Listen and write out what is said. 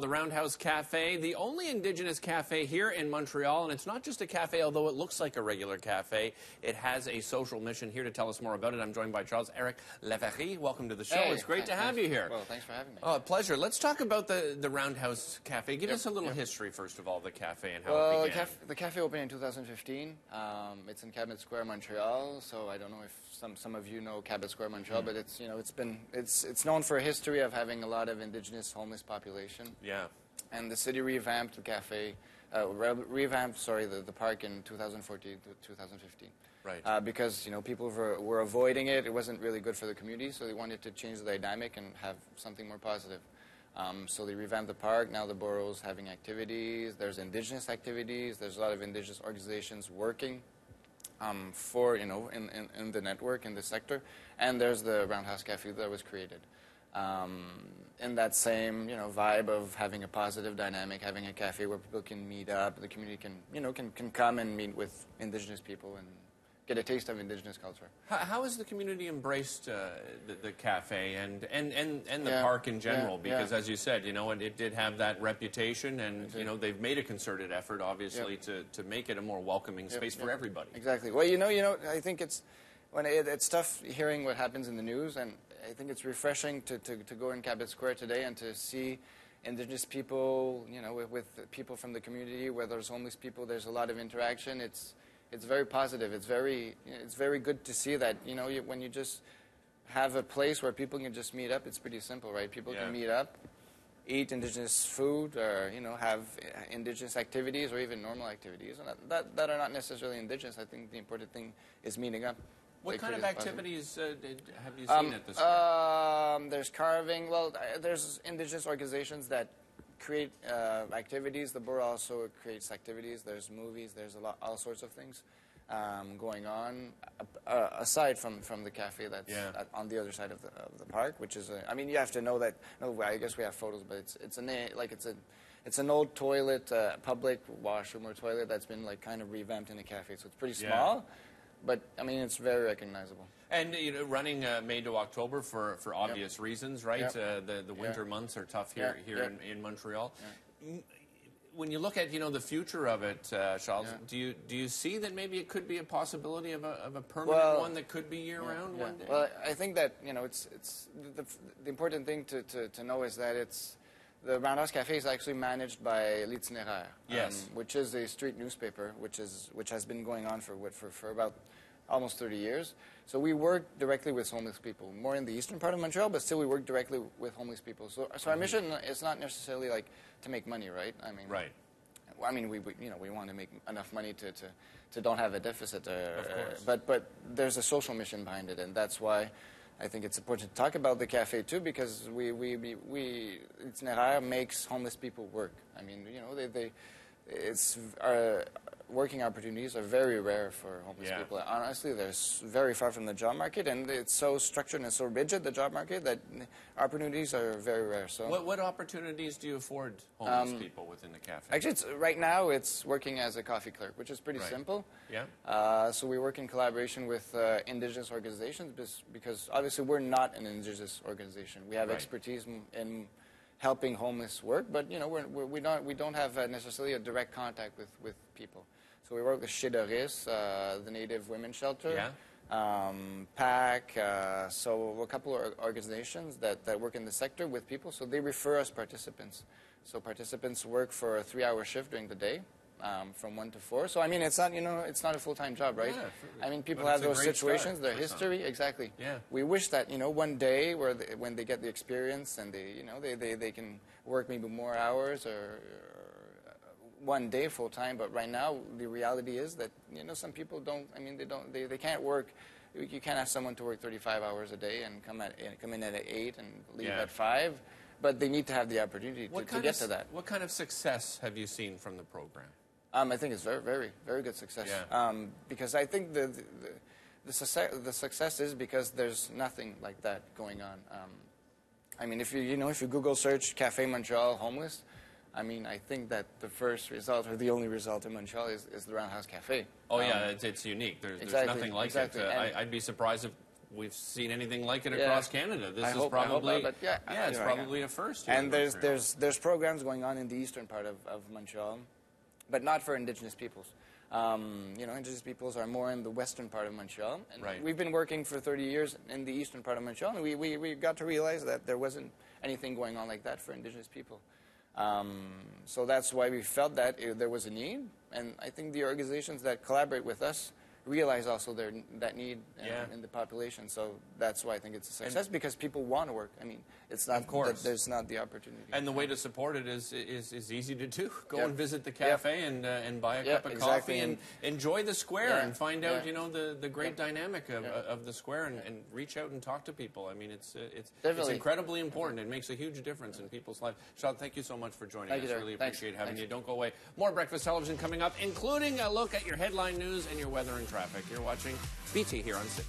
The Roundhouse Café, the only Indigenous cafe here in Montreal, and it's not just a cafe, although it looks like a regular cafe. It has a social mission. Here to tell us more about it, I'm joined by Charles-Éric Laverrie. Welcome to the show. Hey, it's great to have you here. Well, thanks for having me. Oh, pleasure. Let's talk about the Roundhouse Café. Give us a little history, first of all, of the cafe and how it began. The cafe opened in 2015. It's in Cabot Square, Montreal. So I don't know if some of you know Cabot Square, Montreal, but it's known for a history of having a lot of Indigenous homeless population. Yeah. And the city revamped the cafe, the park in 2014 to 2015. Right. Because people were avoiding it. It wasn't really good for the community, so they wanted to change the dynamic and have something more positive. So they revamped the park. Now the borough's having activities. There's Indigenous activities. There's a lot of Indigenous organizations working for in the network, in the sector. And there's the Roundhouse Café that was created. In that same vibe of having a positive dynamic, having a cafe where people can meet up, the community can come and meet with Indigenous people and get a taste of Indigenous culture. How has the community embraced the cafe and the park in general? Because as you said, it did have that reputation, and they've made a concerted effort, obviously, to make it a more welcoming space for everybody. Exactly. Well, I think it's tough hearing what happens in the news, and I think it's refreshing to go in Cabot Square today and to see Indigenous people, with people from the community, where there's homeless people, there's a lot of interaction. It's very positive. It's very good to see that, when you just have a place where people can just meet up, it's pretty simple, right? People can meet up, eat Indigenous food, or, have Indigenous activities or even normal activities that are not necessarily Indigenous. I think the important thing is meeting up. What kind of activities have you seen at this point? There's carving. Well, there's Indigenous organizations that create activities. The borough also creates activities. There's movies. There's all sorts of things going on, aside from the cafe that's on the other side of the park, which is you have to know that. No, I guess we have photos, but it's an old toilet, public washroom or toilet that's been kind of revamped in a cafe. So it's pretty small. Yeah. But, it's very recognizable. And, running May to October for obvious reasons, right? The winter months are tough here in Montreal. Yeah. When you look at, the future of it, Charles, do you see that maybe it could be a possibility of a permanent one that could be year-round one day? Well, I think that, it's the important thing to know is that the Roundhouse Café is actually managed by L'Itinéraire, which is a street newspaper, which has been going on for about almost 30 years. So we work directly with homeless people, more in the eastern part of Montreal, but still we work directly with homeless people. So our mission is not necessarily to make money, right? We want to make enough money to don't have a deficit, of course. But there's a social mission behind it, and that's why I think it's important to talk about the cafe too, because Itinéraire makes homeless people work. Working opportunities are very rare for homeless people. Honestly, they're very far from the job market, and it's so structured and so rigid, the job market, that opportunities are very rare. So, what opportunities do you afford homeless people within the cafe? Actually, right now it's working as a coffee clerk, which is pretty simple. Yeah. So we work in collaboration with Indigenous organizations, because obviously we're not an Indigenous organization. We have expertise in helping homeless work, but we don't have necessarily a direct contact with people. So we work with Chidoris, the Native Women's Shelter, PAC, so a couple of organizations that work in the sector with people. So they refer us participants. So participants work for a 3-hour shift during the day, from 1 to 4. So it's not it's not a full-time job, right? Yeah, people have those situations, their history, exactly. Yeah. We wish that one day when they get the experience and they can work maybe more hours or one day full-time. But right now the reality is that some people don't. They can't work. You can't ask someone to work 35 hours a day and come in at 8 and leave at 5. But they need to have the opportunity to get to that. What kind of success have you seen from the program? I think it's very, very, very good success. Yeah. Because I think the success is because there's nothing like that going on. If you Google search Café Montreal homeless, I think that the first result or the only result in Montreal is the Roundhouse Café. Oh yeah, it's unique. There's nothing like it. I'd be surprised if we've seen anything like it across Canada. This is probably it's probably a first here. And there's programs going on in the eastern part of Montreal, but not for Indigenous peoples. Indigenous peoples are more in the western part of Montreal. And we've been working for 30 years in the eastern part of Montreal, and we got to realize that there wasn't anything going on like that for Indigenous people. So that's why we felt that there was a need, and I think the organizations that collaborate with us realize also that need in the population. So that's why I think it's a success, because people want to work. I mean, it's not that there's not the opportunity. And the way to support it is easy to do. Go and visit the cafe and buy a cup of coffee and enjoy the square and find out the great dynamic of the square and reach out and talk to people. I mean, it's incredibly important. It makes a huge difference in people's lives. Charles, thank you so much for joining us. Really appreciate having you. Don't go away. More Breakfast Television coming up, including a look at your headline news and your weather and traffic. You're watching BT here on City.